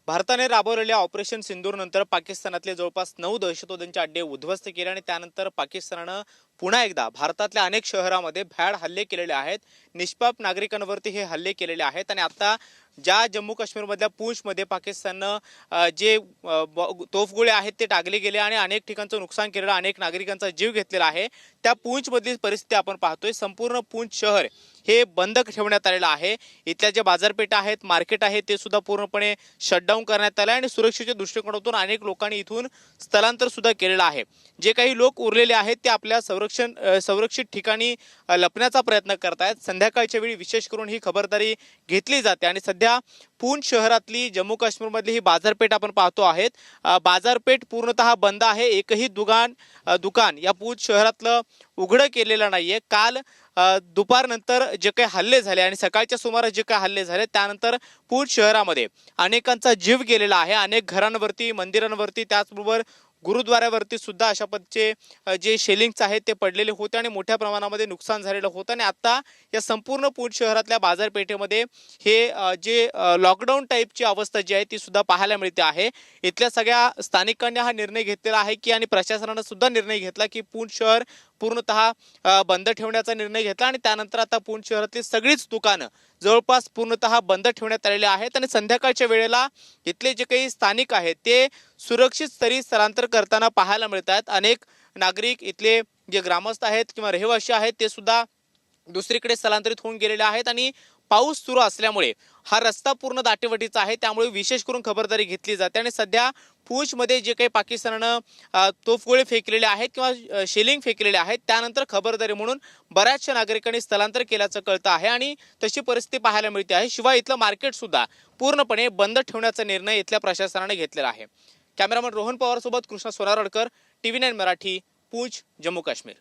भारताने राबवलेल्या ऑपरेशन सिंदूरनंतर पाकिस्तानातले जवळपास 9 दहशतवाद्यांचे अड्डे उद्ध्वस्त केले आणि त्यानंतर पाकिस्तानानं पुन्हा एकदा भारतातल्या अनेक शहरांमध्ये भ्याड हल्ले केलेले आहेत। निष्पाप नागरिकांवरती हे हल्ले केलेले आहेत आणि आता ज्या जम्मू काश्मीरमधल्या पूंछमध्ये पाकिस्ताननं जे तोफगोळे आहेत ते टाकले गेले आणि अनेक ठिकाणचं नुकसान केलेलं, अनेक नागरिकांचा जीव घेतलेला आहे। त्या पूंछमधली परिस्थिती आपण पाहतोय। संपूर्ण पूंछ शहर हे बंद ठेवण्यात आलेलं आहे। इथल्या जे बाजारपेठा आहेत, मार्केट आहे ते सुद्धा पूर्णपणे शटडाऊन करण्यात आले आणि सुरक्षेच्या दृष्टिकोनातून अनेक लोकांनी इथून स्थलांतर सुद्धा केलेलं आहे। जे काही लोक उरलेले आहेत ते आपल्या संरक्षित ठिकाणी लपण्याचा प्रयत्न करतायत। संध्याकाळच्या वेळी विशेष करून ही खबरदारी घेतली जाते आणि सध्या पूंछ शहरातली जम्मू काश्मीरमधली ही बाजारपेठ आपण पाहतो आहेत। बाजारपेठ पूर्णतः बंद आहे। एकही दुकान या पूंछ शहरातलं उघडं केलेलं नाहीये। काल दुपारनंतर जे काही हल्ले झाले आणि सकाळच्या सुमारास जे काही हल्ले झाले त्यानंतर पूंछ शहरामध्ये अनेकांचा जीव गेलेला आहे। अनेक घरांवरती, मंदिरांवरती, त्याचबरोबर गुरुद्वारावरती सुद्धा अशा पद्धतीचे जे शेलिंग्स आहेत ते पडलेले होते आणि मोठ्या प्रमाणामध्ये नुकसान झालेलं होतं आणि आता या संपूर्ण पूंछ शहरातल्या बाजारपेठेमध्ये हे जे लॉकडाऊन टाईपची अवस्था जी आहे ती सुद्धा पाहायला मिळते आहे। इथल्या सगळ्या स्थानिकांनी हा निर्णय घेतलेला आहे की आणि प्रशासनाने सुद्धा निर्णय घेतला की पूंछ शहर पूर्णतः बंद ठेवण्याचा निर्णय घेतला आणि त्यानंतर आता पूंछ शहरातली सगळीच दुकानं जवळपास पूर्णतः बंद ठेवण्यात आलेले आहेत आणि संध्याकाळच्या वेळेला इथले जे काही स्थानिक आहेत ते सुरक्षित स्तरी स्थलांतर करताना पाहायला मिळत आहेत। अनेक नागरिक इथले जे ग्रामस्थ आहेत किंवा रहिवासी आहेत ते सुद्धा दुसरीकडे स्थलांतरित होऊन गेलेले आहेत आणि पाऊस सुरू असल्यामुळे हा रस्ता पूर्ण दाटेवटीचा आहे। त्यामुळे विशेष करून खबरदारी घेतली जाते आणि सध्या पूंछमध्ये जे काही पाकिस्तानानं तोफगोळे फेकलेले आहेत किंवा शेलिंग फेकलेले आहेत त्यानंतर खबरदारी म्हणून बऱ्याचशा नागरिकांनी स्थलांतर केल्याचं कळतं आहे आणि तशी परिस्थिती पाहायला मिळते आहे। शिवाय इथलं मार्केट सुद्धा पूर्णपणे बंद ठेवण्याचा निर्णय इथल्या प्रशासनाने घेतलेला आहे। कॅमेरामन रोहन पवार सोबत कृष्णा सोनारडकर, TV9 मराठी, पूंछ, जम्मू काश्मीर।